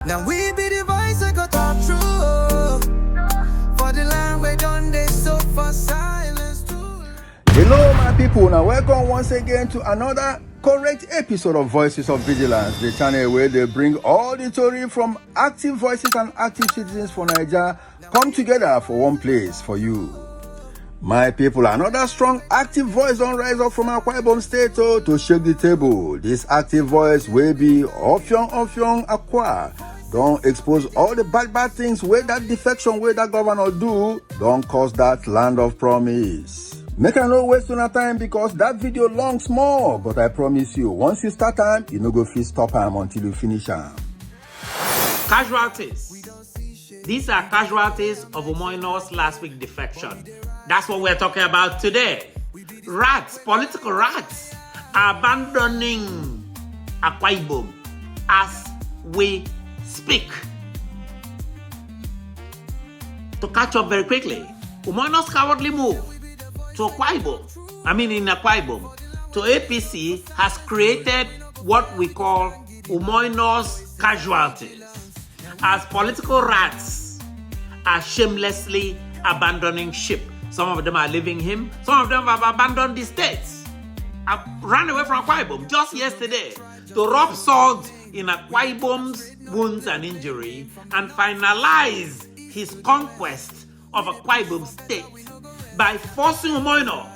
Now we be the voice that got talk true. For the land we done they so for silence too. Hello my people, now welcome once again to another correct episode of Voices of Vigilance, the channel where they bring all the story from active voices and active citizens for Nigeria come together for one place for you. My people, another strong active voice don't rise up from Akwa Ibom State to shake the table. This active voice will be Ofiong Ofiong Akwa. Don't expose all the bad things where that defection where that governor do. Don't cause that land of promise. Make I no waste on time because that video long small, but I promise you, once you start time, you no go fit stop time until you finish time. Casualties. These are casualties of Umoino's last week defection. That's what we're talking about today. Rats, political rats, are abandoning Akwa Ibom as we speak. To catch up very quickly, Umoino's cowardly move to Akwa Ibom, in Akwa Ibom, to APC has created what we call Umoino's casualties, as political rats are shamelessly abandoning ship. Some of them are leaving him. Some of them have abandoned the states. Have ran away from Akwa Ibom just yesterday to rub salt in Akwa Ibom's wounds and injury and finalize his conquest of Akwa Ibom State by forcing Umoino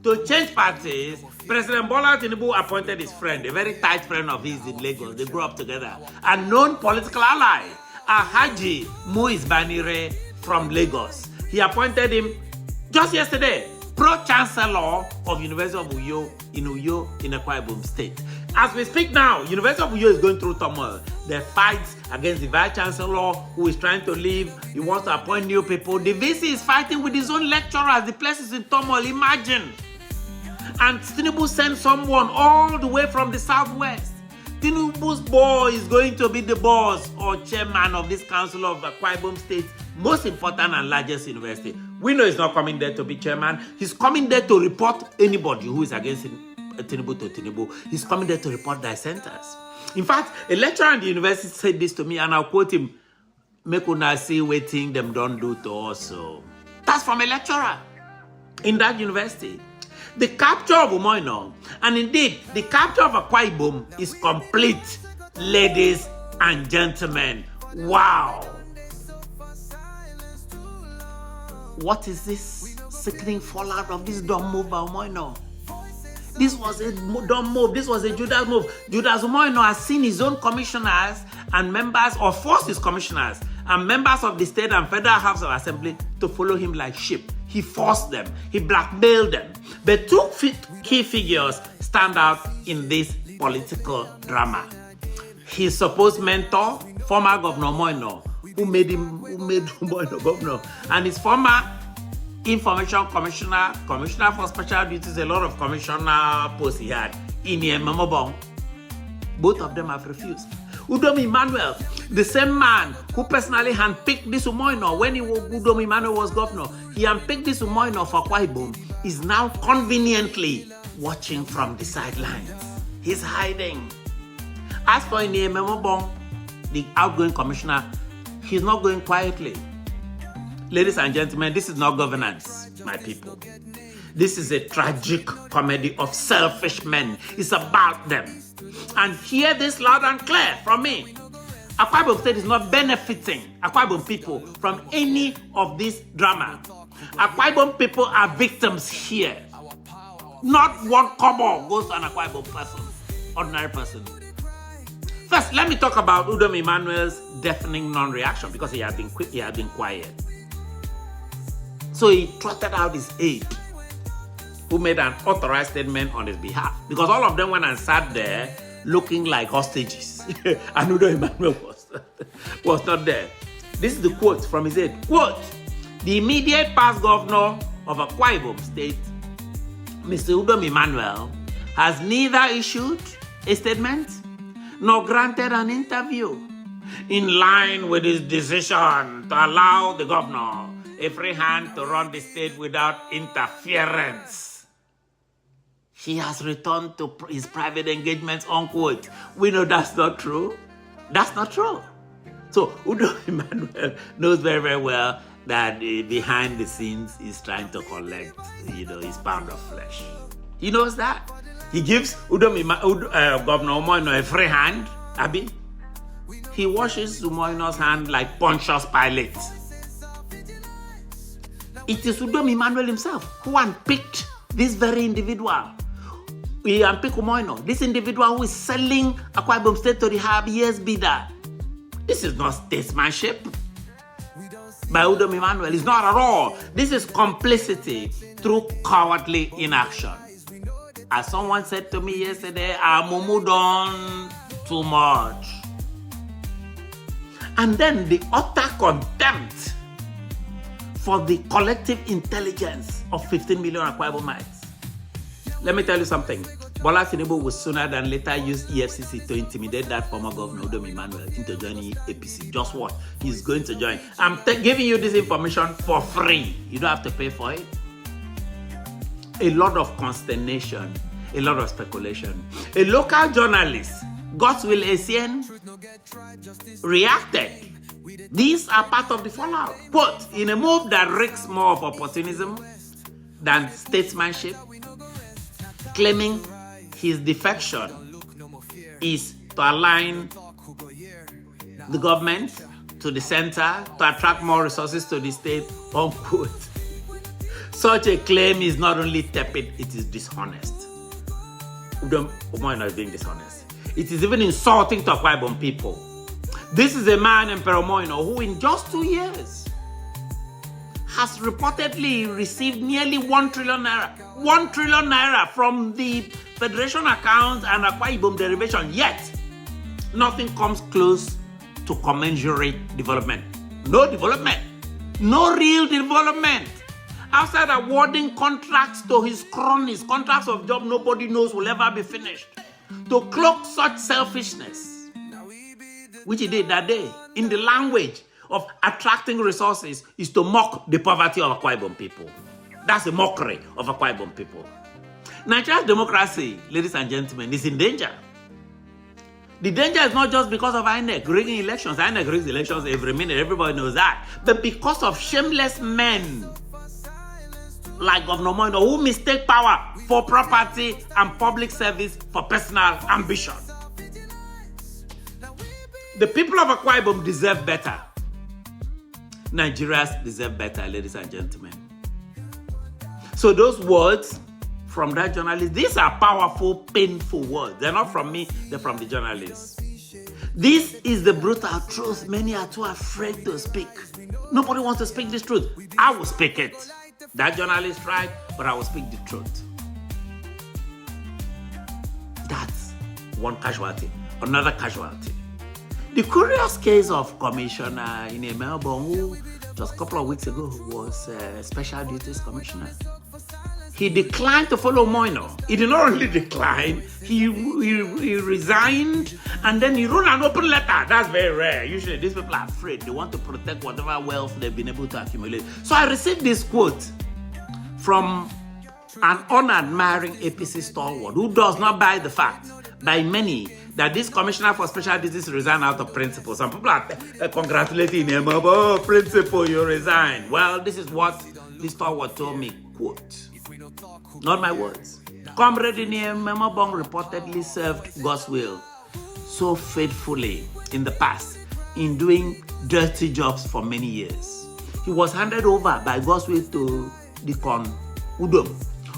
to change parties. President Bola Tinubu appointed his friend, a very tight friend of his in Lagos. They grew up together. A known political ally, Alhaji Muiz Banire from Lagos. He appointed him just yesterday, Pro-Chancellor of University of Uyo in Akwa Ibom State. As we speak now, University of Uyo is going through turmoil. The fights against the Vice-Chancellor who is trying to leave. He wants to appoint new people. The VC is fighting with his own lecturers. The place is in turmoil, imagine. And Tinubu sent someone all the way from the southwest. Tinubu's boy is going to be the boss or chairman of this council of Akwa Ibom State, most important and largest university. We know he's not coming there to be chairman. He's coming there to report anybody who is against Tinubu to Tinubu. He's coming there to report dissenters. In fact, a lecturer in the university said this to me, and I'll quote him, "Make una see waiting them don't do to us." So that's from a lecturer in that university. The capture of Umoino, and indeed, the capture of Akwa Ibom is complete, ladies and gentlemen. Wow. What is this sickening fallout of this dumb move by Umoino? This was a dumb move. This was a Judas move. Judas Umoino has seen his own commissioners and members, or forced his commissioners and members of the state and federal House of Assembly to follow him like sheep. He forced them. He blackmailed them. But two key figures stand out in this political drama. His supposed mentor, former Governor Umoino, who made Umoino governor, and his former information commissioner for special duties, a lot of commissioner posts he had in Emmanuel. Both of them have refused. Udom Emmanuel, the same man who personally handpicked this Umoino when Udom Emmanuel was governor, he handpicked this Umoino for Akwa Ibom, is now conveniently watching from the sidelines. He's hiding. As for Emmanuel, the outgoing commissioner, he's not going quietly. Ladies and gentlemen, this is not governance, my people. This is a tragic comedy of selfish men. It's about them. And hear this loud and clear from me. Akwa Ibom State is not benefiting Akwa Ibom people from any of this drama. Akwa Ibom people are victims here. Not one kobo goes to an Akwa Ibom person, ordinary person. First, let me talk about Udom Emmanuel's deafening non-reaction because he had been quiet. So he trotted out his aide, who made an authorized statement on his behalf, because all of them went and sat there looking like hostages. And Udom Emmanuel was not there. This is the quote from his aide. Quote, "The immediate past governor of Akwa Ibom State, Mr. Udom Emmanuel, has neither issued a statement nor granted an interview in line with his decision to allow the governor a free hand to run the state without interference. He has returned to his private engagements, unquote." We know that's not true. That's not true. So Udom Emmanuel knows very, very well that behind the scenes he's trying to collect, his pound of flesh. He knows that. He gives Governor Umoino a free hand, Abi. He washes Umoino's hand like Pontius Pilate. It is Udom Emmanuel himself who unpicked this very individual. He unpicked Umoino, this individual who is selling Akwa Ibom State to rehab years bidder. This is not statesmanship by Udom Emmanuel. It's not at all. This is complicity through cowardly inaction. As someone said to me yesterday, Amufu done too much. And then the utter contempt for the collective intelligence of 15 million Akwa Ibomites. Let me tell you something. Bola Tinubu will sooner than later use EFCC to intimidate that former governor Udom Emmanuel into joining APC. Just what? He's going to join. I'm giving you this information for free. You don't have to pay for it. A lot of consternation, a lot of speculation. A local journalist, Godswill Essien, reacted. These are part of the fallout. Quote, in a move that reeks more of opportunism than statesmanship, claiming his defection is to align the government to the center to attract more resources to the state, unquote. Such a claim is not only tepid, it is dishonest. Udom Emmanuel is being dishonest. It is even insulting to Akwa Ibom people. This is a man, Emperor Umoino, who in just 2 years has reportedly received nearly 1 trillion naira. 1 trillion naira from the Federation account and Akwa Ibom derivation. Yet, nothing comes close to commensurate development. No development. No real development. Outside awarding contracts to his cronies, contracts of job nobody knows will ever be finished. To cloak such selfishness, which he did that day, in the language of attracting resources, is to mock the poverty of Akwa Ibom people. That's a mockery of Akwa Ibom people. Nigeria's democracy, ladies and gentlemen, is in danger. The danger is not just because of INEC rigging elections. INEC rigs elections every minute, everybody knows that. But because of shameless men like Governor Umoino who mistake power for property and public service for personal ambition. The people of Akwa Ibom deserve better. Nigerians deserve better, ladies and gentlemen. So those words from that journalist, these are powerful, painful words. They're not from me, they're from the journalist. This is the brutal truth many are too afraid to speak. Nobody wants to speak this truth. I will speak it. That journalist tried, but I will speak the truth. That's one casualty. Another casualty. The curious case of Commissioner in Melbourne, who just a couple of weeks ago was a Special Duties Commissioner. He declined to follow Umoino. He did not only decline, he resigned, and then he wrote an open letter. That's very rare. Usually these people are afraid. They want to protect whatever wealth they've been able to accumulate. So I received this quote from an unadmiring APC stalwart who does not buy the fact by many that this commissioner for special duties resigned out of principle. Some people are congratulating him. Oh, principle, you resign. Well, this is what this stalwart told me, quote, not my words. Comrade Enu Emmanuel reportedly served God's will so faithfully in the past in doing dirty jobs for many years. He was handed over by God's will to Deacon Udom,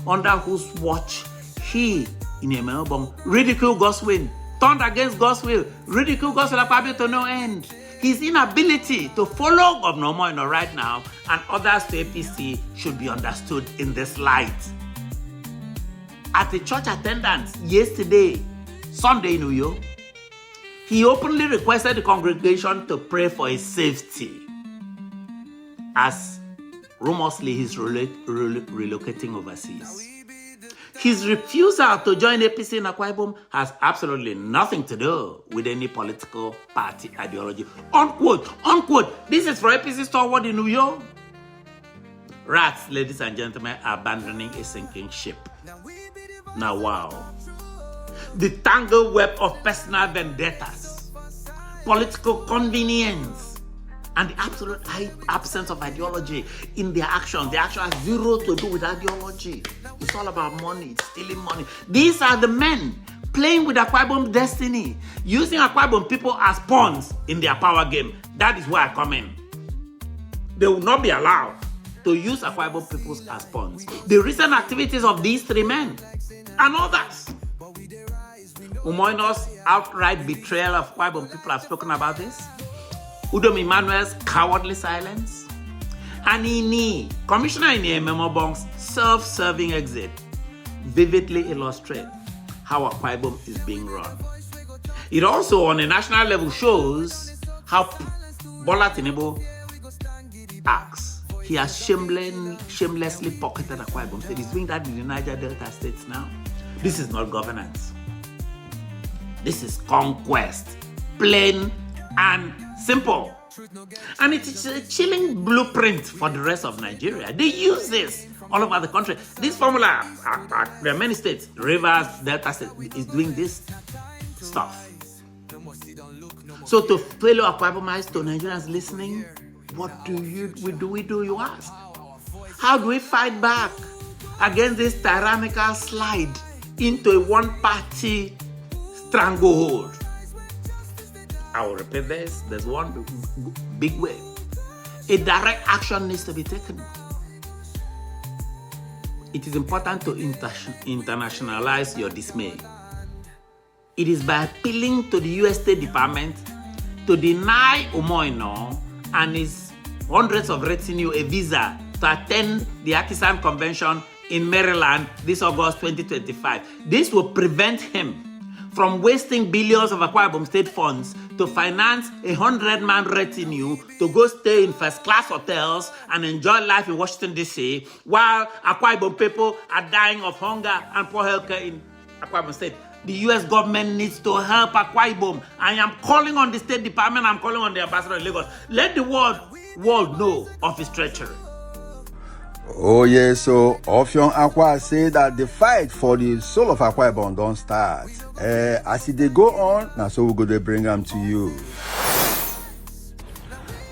under whose watch he, Enu Emmanuel, ridiculed God's will, turned against God's will, ridiculed God's will probably to no end. His inability to follow Governor Umoino right now and others to APC should be understood in this light. At the church attendance yesterday, Sunday in Uyo, he openly requested the congregation to pray for his safety, as rumorsly he's relocating overseas. His refusal to join APC in Akwa Ibom has absolutely nothing to do with any political party ideology. Unquote, unquote. This is for APC stalwart in Uyo. Rats, ladies and gentlemen, are abandoning a sinking ship. Now, wow. The tangled web of personal vendettas, political convenience and the absolute absence of ideology in their actions. The action has zero to do with ideology. It's all about money, stealing money. These are the men playing with Akwa Ibom destiny, using Akwa Ibom people as pawns in their power game. That is where I come in. They will not be allowed to use Akwa Ibom people as pawns. The recent activities of these three men and others. Umoino's outright betrayal of Akwa Ibom people, have spoken about this. Udom Emmanuel's cowardly silence. And Ini, Commissioner Ini Memobong's self-serving exit vividly illustrate how Akwa Ibom is being run. It also, on a national level, shows how Bola Tinubu acts. He has shamelessly pocketed Akwa Ibom State. He's doing that in the Niger Delta states now. This is not governance. This is conquest. Plain and simple. And it is a chilling blueprint for the rest of Nigeria. They use this all over the country. This formula, there are many states, Rivers, Delta State, is doing this stuff. So to fellow Akwa Ibomites, to Nigerians listening, what do we do, you ask? How do we fight back against this tyrannical slide into a one-party stranglehold? I will repeat this. There's one big way. A direct action needs to be taken. It is important to internationalize your dismay. It is by appealing to the U.S. State Department to deny Umoino and his hundreds of retinue a visa to attend the Artisan Convention in Maryland this August 2025. This will prevent him from wasting billions of Akwa Ibom State funds to finance 100-man retinue to go stay in first-class hotels and enjoy life in Washington, D.C., while Akwa Ibom people are dying of hunger and poor healthcare in Akwa Ibom State. The U.S. government needs to help Akwa Ibom. I am calling on the State Department, I'm calling on the ambassador in Lagos. Let the world know of his treachery. Oh yes, so Ofiong Akwa say that the fight for the soul of Akwa Ibom don't start. As they go on, now so we're going to bring them to you.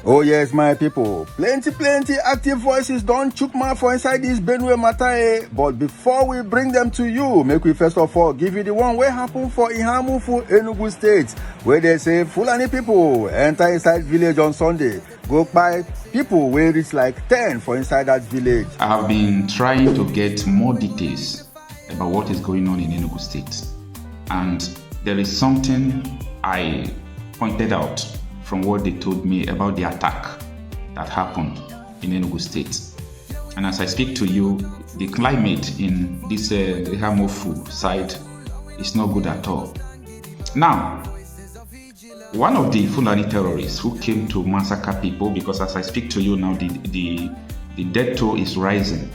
Oh yes, my people, plenty active voices don't chook mouth for inside this Benue matter. But before we bring them to you, make we first of all give you the one where happened for Amufu, Enugu State, where they say Fulani people enter inside village on Sunday. Go by people where it's like 10 for inside that village. I have been trying to get more details about what is going on in Enugu State. And there is something I pointed out from what they told me about the attack that happened in Enugu State. And as I speak to you, the climate in this Amufu side is not good at all. Now, one of the Fulani terrorists who came to massacre people, because as I speak to you now, the death toll is rising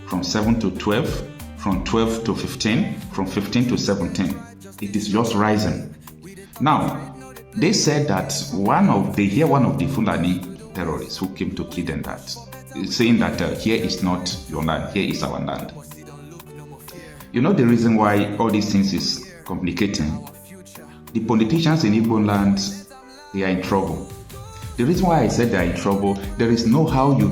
from 7 to 12, from 12 to 15, from 15 to 17. It is just rising. Now, they said that one of the Fulani terrorists who came to kill them, that saying that here is not your land, here is our land. You know the reason why all these things is complicating? The politicians in Igbo land, they are in trouble. The reason why I said they are in trouble, there is no how you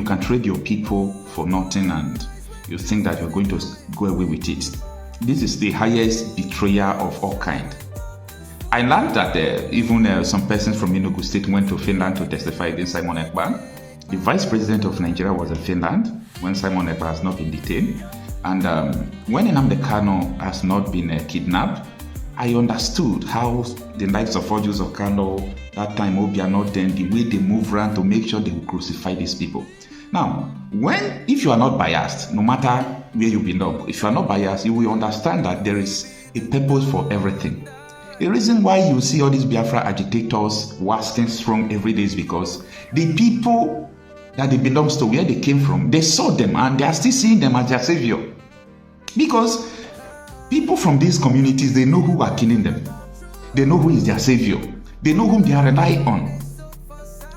can trade your people for nothing and you think that you're going to go away with it. This is the highest betrayal of all kind. I learned that even some persons from Enugu State went to Finland to testify against Simon Ekpa. The vice president of Nigeria was in Finland when Simon Ekpa has not been detained. And when Nnamdi Kanu has not been kidnapped, I understood how the likes of Ojus of Kano, that time Obiano, then the way they move around to make sure they will crucify these people. Now, if you are not biased, no matter where you belong, if you are not biased, you will understand that there is a purpose for everything. The reason why you see all these Biafra agitators waxing strong every day is because the people that they belong to, where they came from, they saw them and they are still seeing them as their savior. Because people from these communities, they know who are killing them. They know who is their savior. They know whom they are relying on.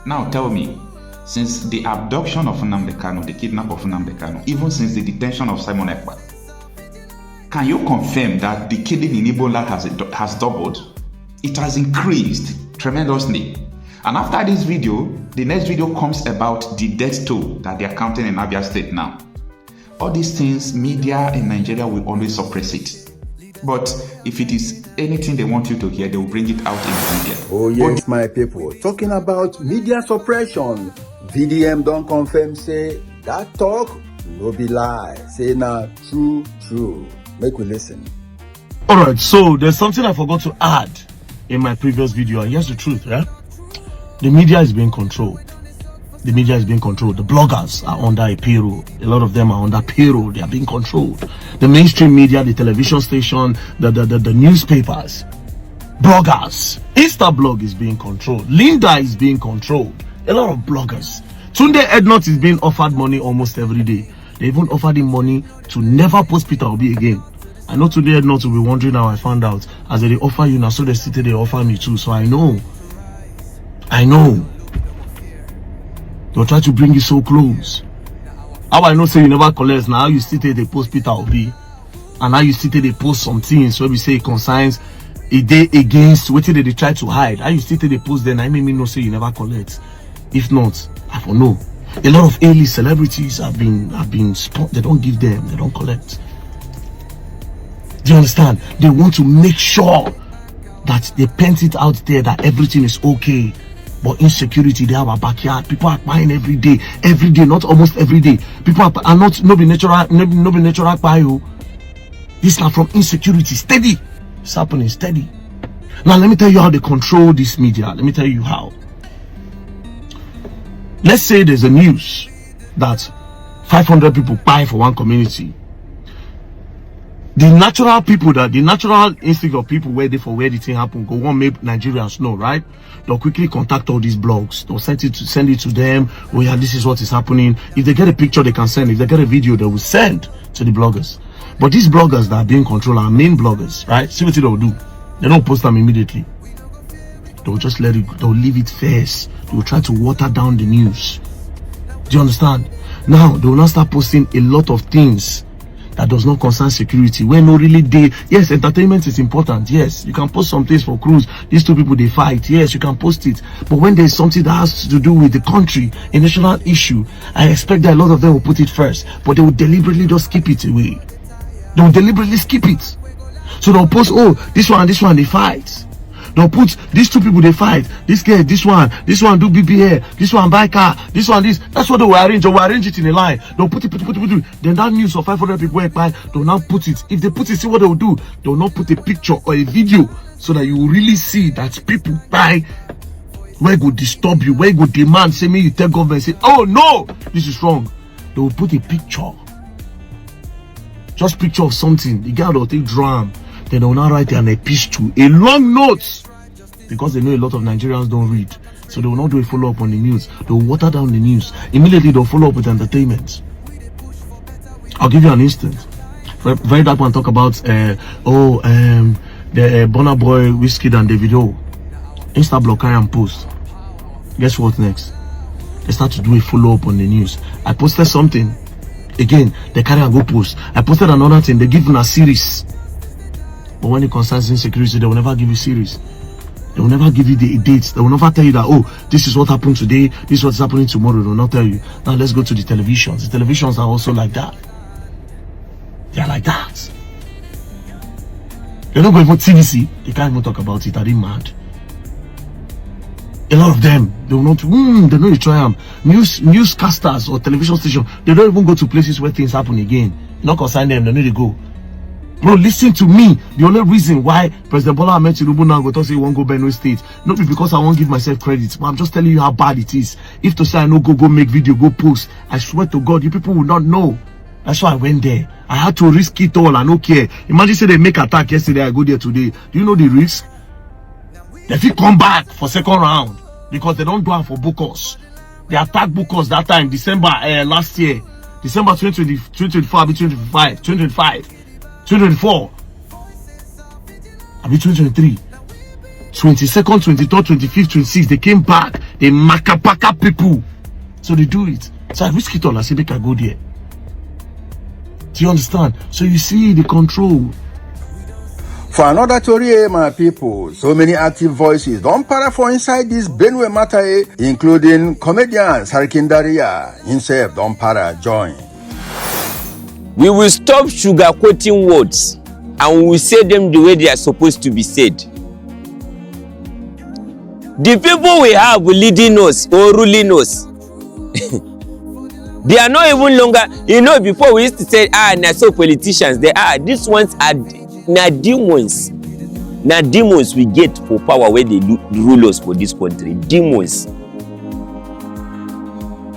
Now tell me, since the abduction of Nnamdi Kanu, the kidnap of Nnamdi Kanu, even since the detention of Simon Ekpa, can you confirm that the killing in Igbo land has doubled? It has increased. tremendously. And after this video, the next video comes about the death toll that they are counting in Abia State now. All these things, media in Nigeria will always suppress it. But if it is anything they want you to hear, they will bring it out in the media. Oh yes, my people. Talking about media suppression, VDM don't confirm say that talk no be lie. Say now true. Make we listen. Alright, so there's something I forgot to add in my previous video, and here's the truth, yeah? The media is being controlled. The media is being controlled. The bloggers are under a payroll. A lot of them are under payroll. They are being controlled. The mainstream media, the television station, the newspapers, bloggers. Instablog is being controlled. Linda is being controlled. A lot of bloggers. Tunde Ednut is being offered money almost every day. They even offered him money to never post Peter Obi again. I know Tunde Ednut will be wondering how I found out. As they offer you now, so they offer me too. So I know. They'll try to bring you so close. How I know say you never collect now, how you still they post Peter Obi, and how you still they post some things where we say it concerns a day against what they try to hide. How you still they post then I may know say you never collect. If not, I don't know. A lot of A-list celebrities have been spot. They don't give them, they don't collect. Do you understand? They want to make sure that they paint it out there that everything is okay. But insecurity, they have a backyard. People are buying every day, not almost every day. People are not no be natural buy you. This is from insecurity, steady. It's happening steady. Now let me tell you how they control this media. Let me tell you how. Let's say there's a news that 500 people buy for one community. The natural instinct of people where the thing happen, go on make Nigerians know, right? They'll quickly contact all these blogs. They'll send it to them. Oh yeah, this is what is happening. If they get a picture, they can send. If they get a video, they will send to the bloggers. But these bloggers that are being controlled are main bloggers, right? See what they'll do. They don't post them immediately. They'll just let it go. They'll leave it first. They'll try to water down the news. Do you understand? Now, they will not start posting a lot of things that does not concern security. When no really day, yes, entertainment is important. Yes, you can post some things for cruise. These two people, they fight. Yes, you can post it. But when there's something that has to do with the country, a national issue, I expect that a lot of them will put it first. But they will deliberately just keep it away. They will deliberately skip it. So they'll post, oh, this one, they fight. They'll put these two people, they fight. This guy, this one do BBA, this one buy car, this one this. That's what they will arrange. They will arrange it in a line. They'll put it. Then that news of 500 people will buy. They'll now put it. If they put it, see what they will do. They will not put a picture or a video so that you will really see that people buy. Where go disturb you? Where go demand? Say me, you tell government, say, oh no, this is wrong. They will put a picture. Just picture of something. The guy will take drum. Then they will now write an epistle, a long note. Because they know a lot of Nigerians don't read. So they will not do a follow-up on the news. They will water down the news. Immediately they'll follow up with entertainment. I'll give you an instance. VeryDarkMan talk about the Burna Boy, Whiskey and Davido. Instablog carry and post. Guess what next? They start to do a follow-up on the news. I posted something. Again, they carry and go post. I posted another thing. They give them a series. But when it concerns insecurity, they will never give you series. They will never give you the dates. They will never tell you that, oh, this is what happened today, this is what's happening tomorrow. They will not tell you. Now let's go to the televisions. The televisions are also like that. They are like that. They don't go even TVC. They can't even talk about it. Are they mad? A lot of them, they will not, they know you try them. Newscasters or television station, they don't even go to places where things happen again. You not concern them, they know they go. Bro, listen to me. The only reason why President Bola Ahmed Tinubu now go to say he won't go Benue State, not because I won't give myself credit, but I'm just telling you how bad it is. If to say I know go make video, go post, I swear to God, you people will not know. That's why I went there. I had to risk it all. I don't care. Imagine say they make attack yesterday, I go there today. Do you know the risk? They fit come back for second round because they don't do it for Bukos. They attacked Bukos that time, December last year, December 2025, 2025. 2024, I mean 2023, 22nd, 23rd, 25th, 26th, they came back, they makapaka people, so they do it. So I risk it all, I say make I go there. Do you understand? So you see the control. For another story, my people, so many active voices don't para for inside this Benue matter, including comedian Sarkin Dariya himself don't para join. We will stop sugarcoating words and we will say them the way they are supposed to be said. The people we have leading us or ruling us, they are not even longer, before we used to say, na so politicians, these ones are na demons. Na demons we get for power where they rule us for this country. Demons.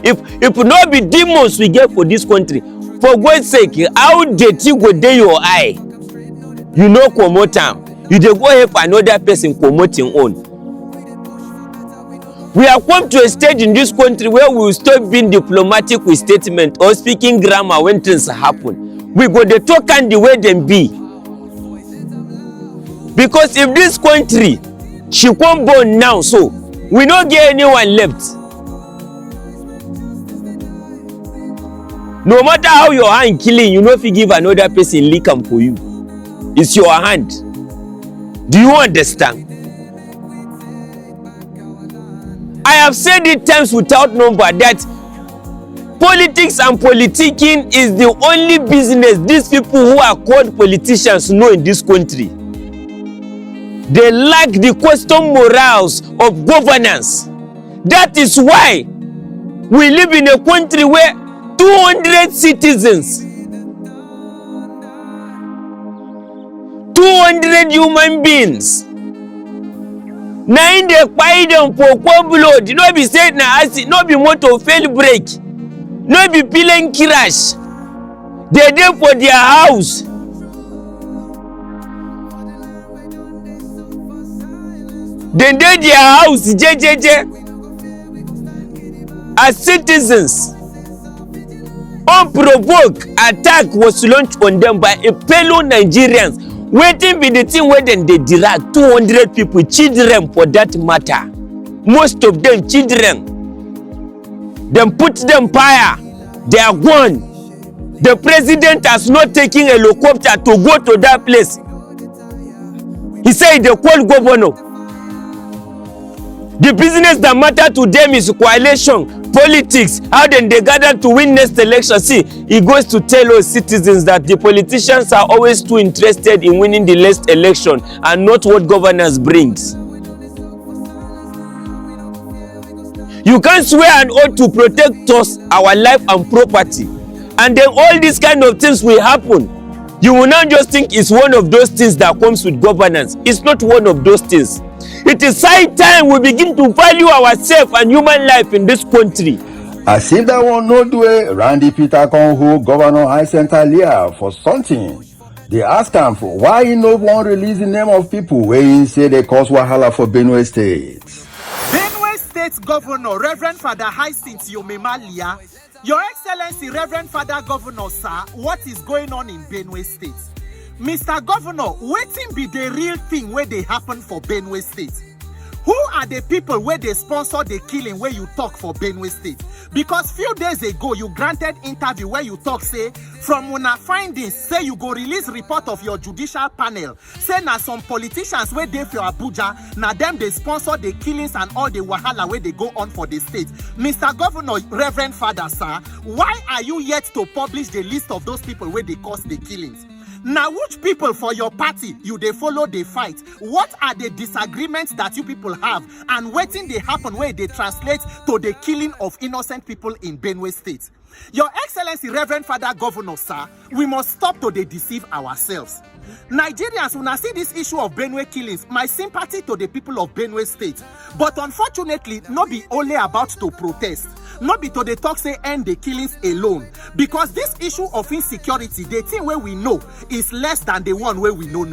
If not be demons we get for this country, for God's sake, how did you go there your eye? You know promote am. You dey go help another person promoting own. We have come to a stage in this country where we will stop being diplomatic with statement or speaking grammar when things happen. We go the talk and the way them be. Because if this country she come born now, so we don't get anyone left. No matter how your hand killing, you know if you give another person lick am for you. It's your hand. Do you understand? I have said it times without number that politics and politicking is the only business these people who are called politicians know in this country. They lack the custom morals of governance. That is why we live in a country where 200 citizens, 200 human beings, na in the buy them for blood. No be said na acid, no be motor fail break, no be plane crash. They dey for their house. They dey their house, as citizens. Unprovoked attack was launched on them by a fellow Nigerians. Waiting be the thing where then they drag 200 people, children for that matter. Most of them children. Then put them fire. They are gone. The president has not taken a helicopter to go to that place. He said they call governor. The business that matter to them is coalition, politics, how then they gather to win next election. See, he goes to tell us citizens that the politicians are always too interested in winning the next election and not what governance brings. You can't swear an oath to protect us, our life and property, and then all these kind of things will happen. You will not just think it's one of those things that comes with governance. It's not one of those things. It is high time we begin to value ourselves and human life in this country. As if that one no do it, Randy Peter Konhu, Governor Alia for something. They ask him for why he no one release the name of people where he say they cause wahala for Benue State. Benue State Governor Reverend Father Hyacinth Yomemalia, Your Excellency Reverend Father Governor, sir, what is going on in Benue State? Mr. Governor, wetin be the real thing where they happen for Benue State? Who are the people where they sponsor the killing where you talk for Benue State? Because few days ago, you granted interview where you talk, say, from una findings, say you go release report of your judicial panel. Say na some politicians where they for Abuja, na them they sponsor the killings and all the wahala where they go on for the state. Mr. Governor, Reverend Father, sir, why are you yet to publish the list of those people where they cause the killings? Now, which people for your party you they follow the fight? What are the disagreements that you people have? And waiting they happen where they translate to the killing of innocent people in Benue State? Your Excellency, Reverend Father Governor, sir, we must stop to deceive ourselves. Nigerians, when I see this issue of Benue killings, my sympathy to the people of Benue State. But unfortunately, not be only about to protest. Not be to the talk say end the killings alone. Because this issue of insecurity, the thing where we know is less than the one where we know.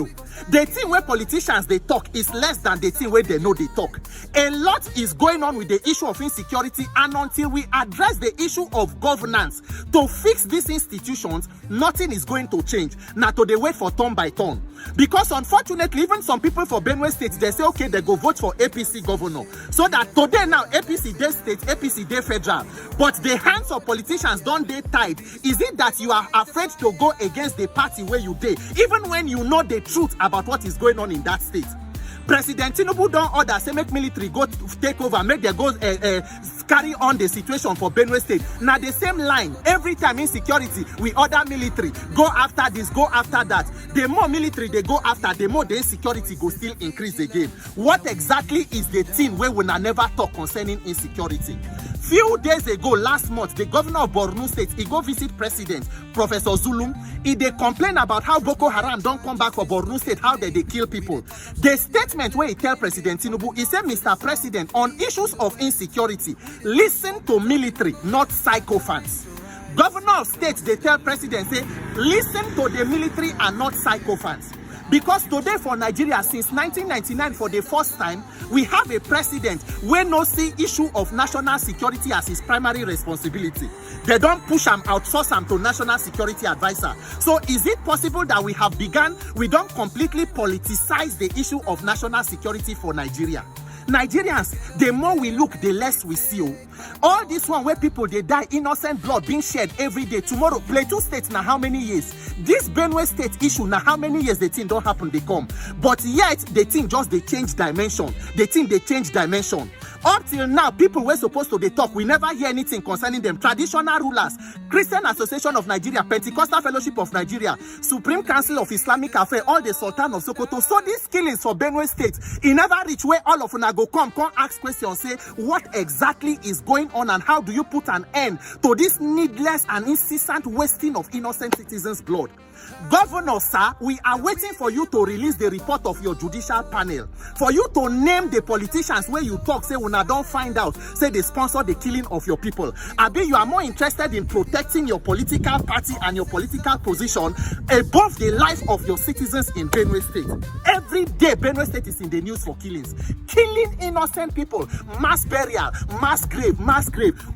The thing where politicians they talk is less than the thing where they know they talk. A lot is going on with the issue of insecurity, and until we address the issue of governance to fix these institutions, nothing is going to change. Now to they wait for turn by turn. Because unfortunately, even some people for Benue State, they say, okay, they go vote for APC governor. So that today now, APC day state, APC day federal. But the hands of politicians don't they tied. Is it that you are afraid to go against the party where you day, even when you know the truth about what is going on in that state? President Tinubu don't order, say make military go take over, make them go carry on the situation for Benue State. Now the same line, every time insecurity, we order military, go after this, go after that. The more military they go after, the more the insecurity go still increase again. What exactly is the thing where we never talk concerning insecurity? Few days ago, last month, the governor of Benue State, he go visit President Professor Zulum. He they complain about how Boko Haram don't come back for Benue State, how they kill people. The statement where he tell President Tinubu, he said, Mr. President, on issues of insecurity, listen to military, not psychophants. Governor of state, they tell President, say, listen to the military and not psychophants. Because today for Nigeria, since 1999, for the first time, we have a president where no see issue of national security as his primary responsibility. They don't push him, outsource him to national security advisor. So is it possible that we don't completely politicize the issue of national security for Nigeria? Nigerians, the more we look, the less we see. All this one where people they die, innocent blood being shed every day. Tomorrow, Plateau State now how many years? This Benue State issue now how many years the thing don't happen, they come. But yet the thing just they change dimension. The thing they change dimension. Up till now, people were supposed to they talk. We never hear anything concerning them. Traditional rulers, Christian Association of Nigeria, Pentecostal Fellowship of Nigeria, Supreme Council of Islamic Affairs, all the Sultan of Sokoto. So these killings for Benue State, it never reach where all of them go come ask questions, say what exactly is going on and how do you put an end to this needless and incessant wasting of innocent citizens' blood. Governor, sir, we are waiting for you to release the report of your judicial panel. For you to name the politicians where you talk, say when I don't find out, say they sponsor the killing of your people. Abi, you are more interested in protecting your political party and your political position above the life of your citizens in Benue State. Every day, Benue State is in the news for killings. Killing innocent people, mass burial, mass grave.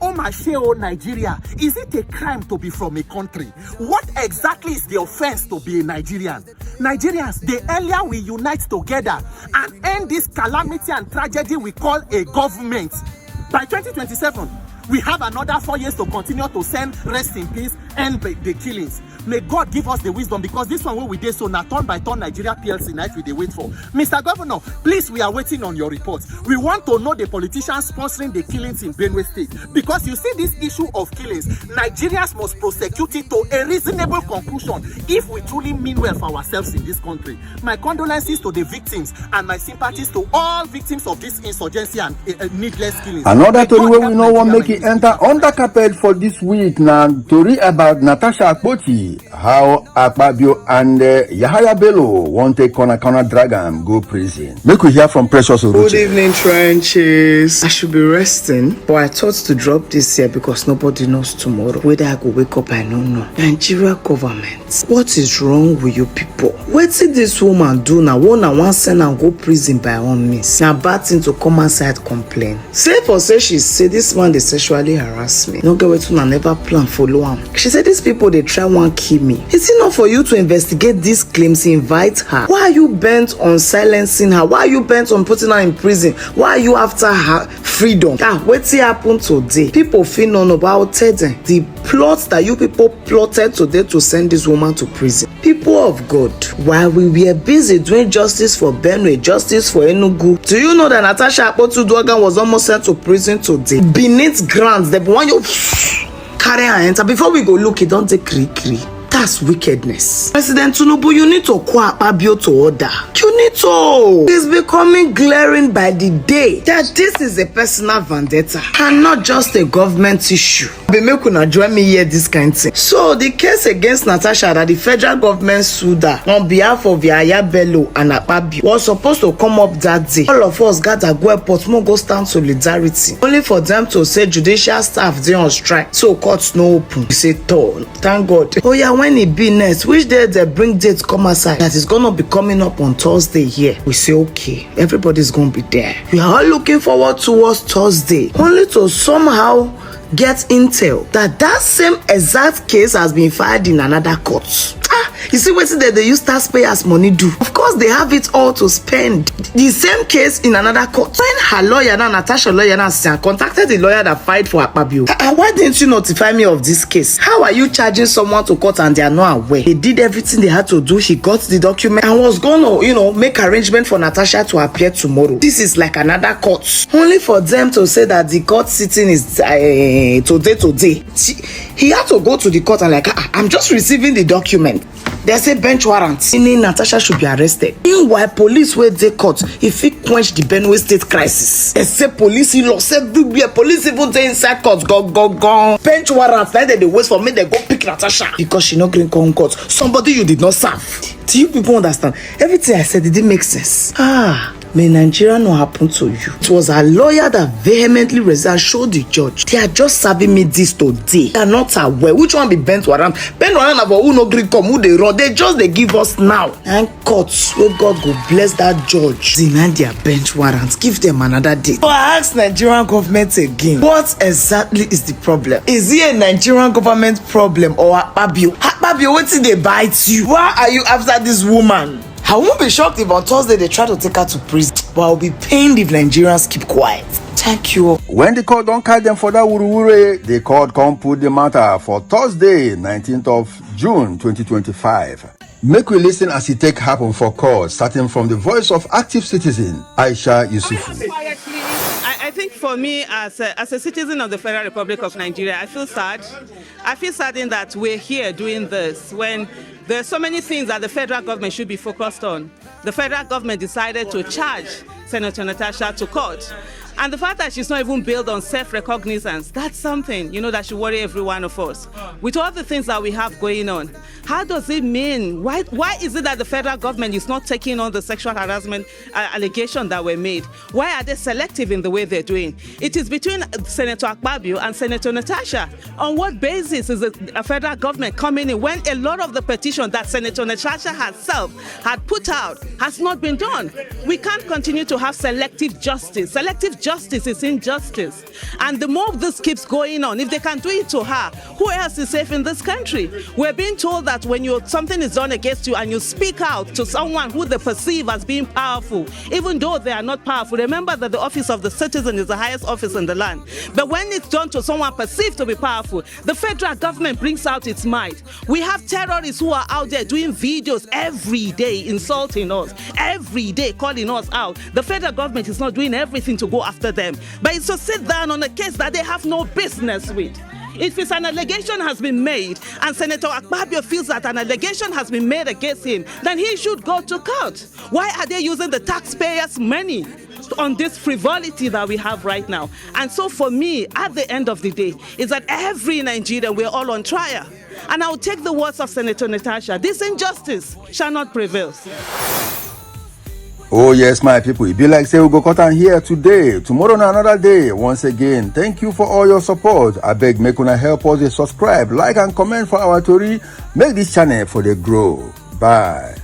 Oh my sheo, Nigeria. Is it a crime to be from a country? What exactly is the offense to be a Nigerian? Nigerians, the earlier we unite together and end this calamity and tragedy we call a government, by 2027, we have another 4 years to continue to send rest in peace and the killings. May God give us the wisdom, because this one where we did so now turn by turn Nigeria PLC night we they wait for. Mr. Governor, please, we are waiting on your report. We want to know the politicians sponsoring the killings in Benue State, because you see this issue of killings, Nigerians must prosecute it to a reasonable conclusion if we truly mean well for ourselves in this country. My condolences to the victims and my sympathies to all victims of this insurgency and needless killings. Another story where we know one make it enter under carpet for this week now. Story about Natasha Dan, how Akwa Ibom and Yahaya Bello want to corner drag am go prison. Make we hear from Precious Oruche. Good evening, trenches. I should be resting, but I thought to drop this here because nobody knows tomorrow. Whether I go wake up, I don't know. Nigeria government, what is wrong with you people? What did this woman do now? One send and go prison by all means. Now bad thing to come outside complain. Say for say she say this man they sexually harass me. No get way to never plan follow him. She said these people they try one kill me. Is it not for you to investigate these claims? Invite her. Why are you bent on silencing her? Why are you bent on putting her in prison? Why are you after her freedom? What's happened today? People feel none about the plots that you people plotted today to send this woman to prison. People of God, while we were busy doing justice for Benue, justice for Enugu, do you know that Natasha Dan was almost sent to prison today? Beneath grounds, they want you carry her enter. Before we go look, it don't take kri. That's wickedness. President Tinubu, you need to call Akwa Ibom to order. You need to. It's becoming glaring by the day that this is a personal vendetta and not just a government issue. Make una join me here this kind of thing. So the case against Natasha that the federal government sued her on behalf of Yahaya Bello and Akwa Ibom was supposed to come up that day. All of us got to go airport, go stand solidarity. Only for them to say judicial staff they on strike, so courts no open. We say tall. Thank God. Oh yeah, when it be next, which day they bring dates come aside that is gonna be coming up on Thursday here. We say okay, everybody's gonna be there. We are all looking forward towards Thursday, only to somehow get intel that same exact case has been filed in another court. You see what they use taxpayers' money do? Of course, they have it all to spend. The same case in another court. When her lawyer now, Natasha lawyer now, contacted the lawyer that filed for Akwa Ibom. Why didn't you notify me of this case? How are you charging someone to court and they are not aware? They did everything they had to do. She got the document and was gonna, make arrangement for Natasha to appear tomorrow. This is like another court. Only for them to say that the court sitting is today. He had to go to the court and I'm just receiving the document. There's a bench warrant. Meaning Natasha should be arrested. Meanwhile, police where they caught, if it quench the Benue State crisis. They say police lost everywhere. Police even say inside court, go. Bench warrant. Like they wait for me, they go pick Natasha because she not green court. Somebody you did not serve. Do you people understand? Everything I said, it didn't make sense. May Nigeria not happen to you? It was a lawyer that vehemently resigned, showed the judge. They are just serving me this today. They are not aware. Which one be bent warrant? Bent warrant about who no green come, who they run. They give us now. And courts, where God go bless that judge. Deny their bench warrants. Give them another date. But I ask Nigerian government again, what exactly is the problem? Is it a Nigerian government problem or Akpabio? Akpabio, what did they bite you? Why are you after this woman? I won't be shocked if on Thursday they try to take her to prison, but I'll be pained if Nigerians keep quiet. Thank you. When the court don't catch them for that wuruwure, the court can put the matter for Thursday, 19th of June 2025. Make we listen as it take happen for court, starting from the voice of active citizen Aisha Yusufu. I think for me, as a citizen of the Federal Republic of Nigeria, I feel sad. I feel saddened that we're here doing this when there's so many things that the federal government should be focused on. The federal government decided to charge Senator Natasha to court. And the fact that she's not even built on self-recognizance, that's something, that should worry every one of us. With all the things that we have going on, how does it mean? Why is it that the federal government is not taking on the sexual harassment allegation that were made? Why are they selective in the way they're doing? It is between Senator Akwa Ibom and Senator Natasha. On what basis is a federal government coming in when a lot of the petition that Senator Natasha herself had put out has not been done? We can't continue to have selective justice. Selective justice is injustice. And the more this keeps going on, if they can do it to her, who else is safe in this country? We're being told that when something is done against you and you speak out to someone who they perceive as being powerful, even though they are not powerful, remember that the office of the citizen is the highest office in the land. But when it's done to someone perceived to be powerful, the federal government brings out its might. We have terrorists who are out there doing videos every day, insulting us, every day calling us out. The federal government is not doing everything to go after them, but it's to sit down on a case that they have no business with. If it's an allegation has been made and Senator Akwa Ibom feels that an allegation has been made against him, then he should go to court. Why are they using the taxpayers' money on this frivolity that we have right now? And so for me, at the end of the day, is that every Nigerian, we're all on trial. And I'll take the words of Senator Natasha. This injustice shall not prevail. Oh yes, my people, it be like say we go cut on here today. Tomorrow na another day. Once again, thank you for all your support. I beg make una help us subscribe, like and comment for our story. Make this channel for the grow. Bye.